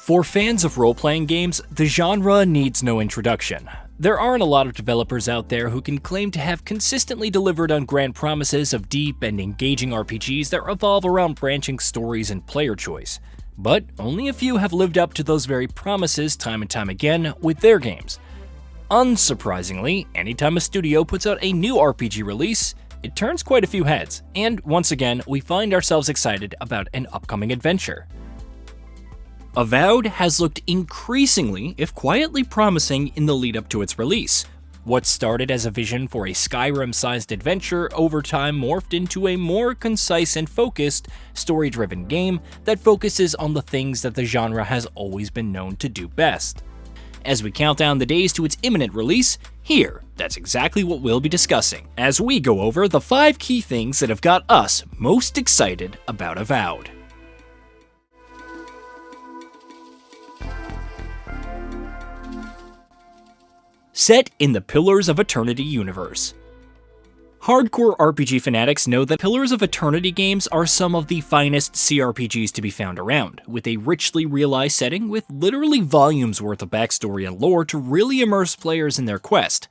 For fans of role-playing games, the genre needs no introduction. There aren't a lot of developers out there who can claim to have consistently delivered on grand promises of deep and engaging RPGs that revolve around branching stories and player choice. But only a few have lived up to those very promises time and time again with their games. Unsurprisingly, anytime a studio puts out a new RPG release, it turns quite a few heads, and once again, we find ourselves excited about an upcoming adventure. Avowed has looked increasingly, if quietly promising in the lead up to its release. What started as a vision for a Skyrim-sized adventure over time morphed into a more concise and focused, story-driven game that focuses on the things that the genre has always been known to do best. As we count down the days to its imminent release, that's exactly what we'll be discussing, as we go over the 5 key things that have got us most excited about Avowed. Set in the Pillars of Eternity universe. Hardcore RPG fanatics know that Pillars of Eternity games are some of the finest CRPGs to be found around, with a richly realized setting with literally volumes worth of backstory and lore to really immerse players in their quest.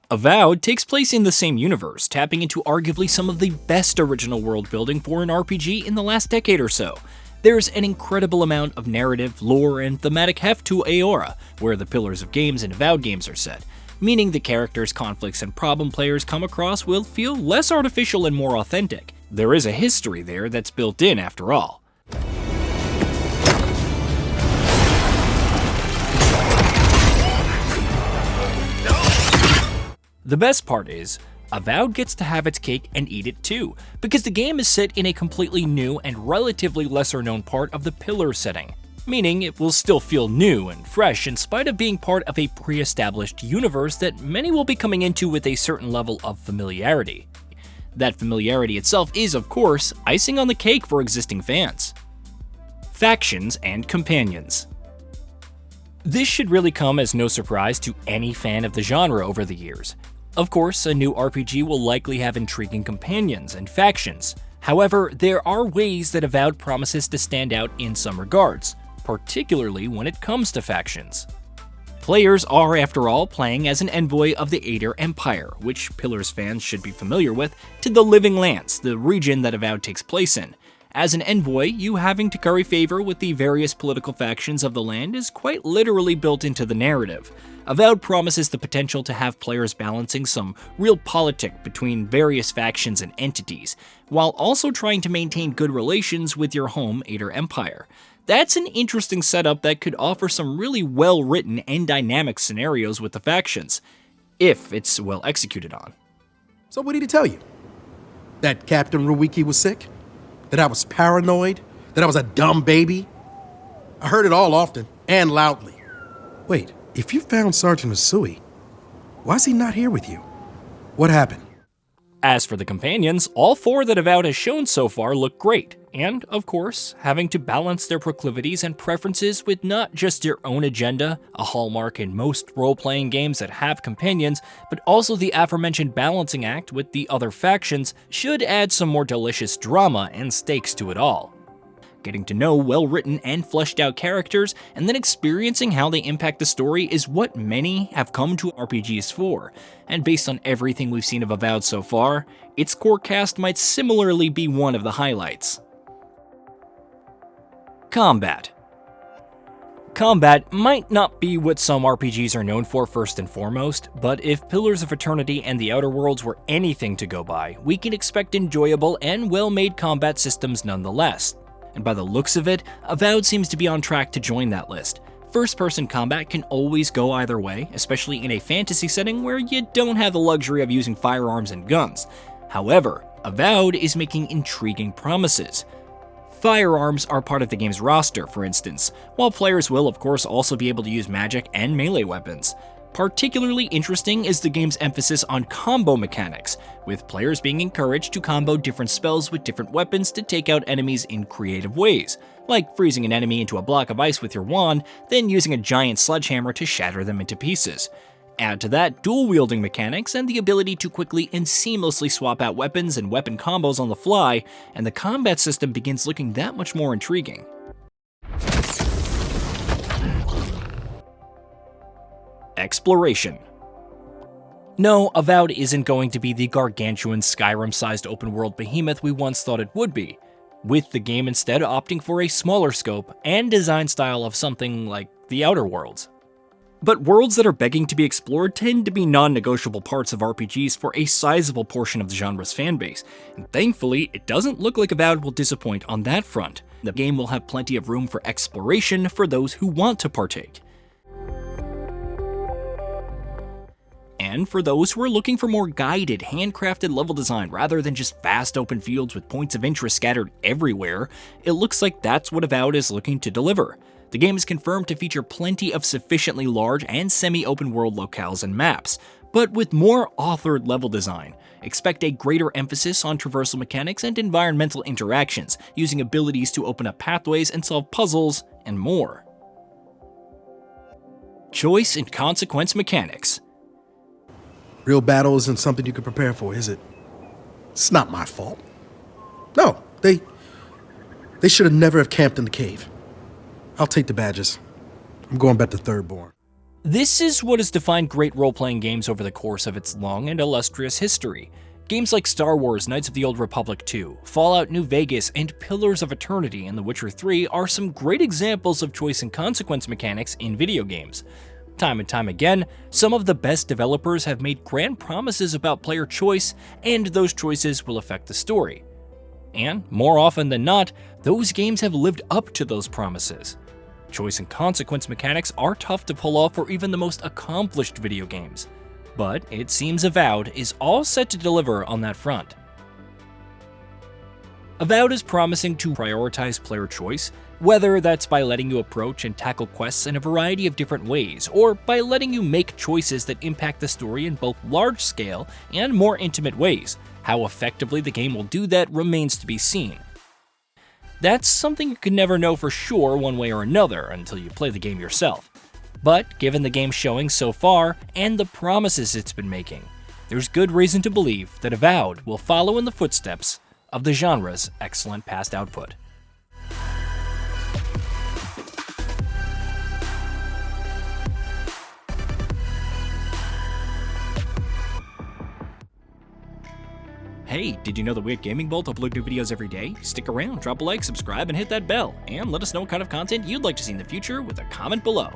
Avowed takes place in the same universe, tapping into arguably some of the best original world building for an RPG in the last decade or so. There's an incredible amount of narrative, lore, and thematic heft to Aora, where the Pillars of Games and Avowed games are set, meaning the characters, conflicts, and problem players come across will feel less artificial and more authentic. There is a history there that's built in after all. The best part is, Avowed gets to have its cake and eat it too, because the game is set in a completely new and relatively lesser known part of the Pillar setting, meaning it will still feel new and fresh in spite of being part of a pre-established universe that many will be coming into with a certain level of familiarity. That familiarity itself is, of course, icing on the cake for existing fans. Factions and companions. This should really come as no surprise to any fan of the genre over the years. Of course, a new RPG will likely have intriguing companions and factions. However, there are ways that Avowed promises to stand out in some regards, particularly when it comes to factions. Players are, after all, playing as an envoy of the Aether Empire, which Pillars fans should be familiar with, to the Living Lands, the region that Avowed takes place in. As an envoy, you having to curry favor with the various political factions of the land is quite literally built into the narrative. Avowed promises the potential to have players balancing some real politic between various factions and entities, while also trying to maintain good relations with your home Aether Empire. That's an interesting setup that could offer some really well-written and dynamic scenarios with the factions, if it's well executed on. So what did he tell you? That Captain Ruiki was sick? That I was paranoid? That I was a dumb baby? I heard it all often, and loudly. Wait, if you found Sergeant Usui, why is he not here with you? What happened? As for the companions, all 4 that Avowed has shown so far look great, and, of course, having to balance their proclivities and preferences with not just their own agenda, a hallmark in most role-playing games that have companions, but also the aforementioned balancing act with the other factions should add some more delicious drama and stakes to it all. Getting to know well-written and fleshed-out characters, and then experiencing how they impact the story is what many have come to RPGs for, and based on everything we've seen of Avowed so far, its core cast might similarly be one of the highlights. Combat. Combat might not be what some RPGs are known for first and foremost, but if Pillars of Eternity and the Outer Worlds were anything to go by, we can expect enjoyable and well-made combat systems nonetheless. And by the looks of it, Avowed seems to be on track to join that list. First-person combat can always go either way, especially in a fantasy setting where you don't have the luxury of using firearms and guns. However, Avowed is making intriguing promises. Firearms are part of the game's roster, for instance, while players will of course also be able to use magic and melee weapons. Particularly interesting is the game's emphasis on combo mechanics, with players being encouraged to combo different spells with different weapons to take out enemies in creative ways, like freezing an enemy into a block of ice with your wand, then using a giant sledgehammer to shatter them into pieces. Add to that dual-wielding mechanics and the ability to quickly and seamlessly swap out weapons and weapon combos on the fly, and the combat system begins looking that much more intriguing. exploration. No, Avowed isn't going to be the gargantuan Skyrim-sized open-world behemoth we once thought it would be, with the game instead opting for a smaller scope and design style of something like the Outer Worlds. But worlds that are begging to be explored tend to be non-negotiable parts of RPGs for a sizable portion of the genre's fanbase, and thankfully, it doesn't look like Avowed will disappoint on that front. The game will have plenty of room for exploration for those who want to partake. And for those who are looking for more guided, handcrafted level design rather than just vast open fields with points of interest scattered everywhere, it looks like that's what Avowed is looking to deliver. The game is confirmed to feature plenty of sufficiently large and semi-open world locales and maps, but with more authored level design. Expect a greater emphasis on traversal mechanics and environmental interactions, using abilities to open up pathways and solve puzzles, and more. Choice and consequence mechanics. Real battle isn't something you can prepare for, is it? It's not my fault. No, they should have never have camped in the cave. I'll take the badges. I'm going back to Thirdborn. This is what has defined great role-playing games over the course of its long and illustrious history. Games like Star Wars Knights of the Old Republic 2, Fallout New Vegas, and Pillars of Eternity and The Witcher 3 are some great examples of choice and consequence mechanics in video games. Time and time again, some of the best developers have made grand promises about player choice, and those choices will affect the story. And, more often than not, those games have lived up to those promises. Choice and consequence mechanics are tough to pull off for even the most accomplished video games, but it seems Avowed is all set to deliver on that front. Avowed is promising to prioritize player choice, whether that's by letting you approach and tackle quests in a variety of different ways, or by letting you make choices that impact the story in both large-scale and more intimate ways. How effectively the game will do that remains to be seen. That's something you can never know for sure one way or another until you play the game yourself. But given the game's showing so far, and the promises it's been making, there's good reason to believe that Avowed will follow in the footsteps of the genre's excellent past output. Hey, did you know that we at GamingBolt upload new videos every day? Stick around, drop a like, subscribe, and hit that bell, and let us know what kind of content you'd like to see in the future with a comment below.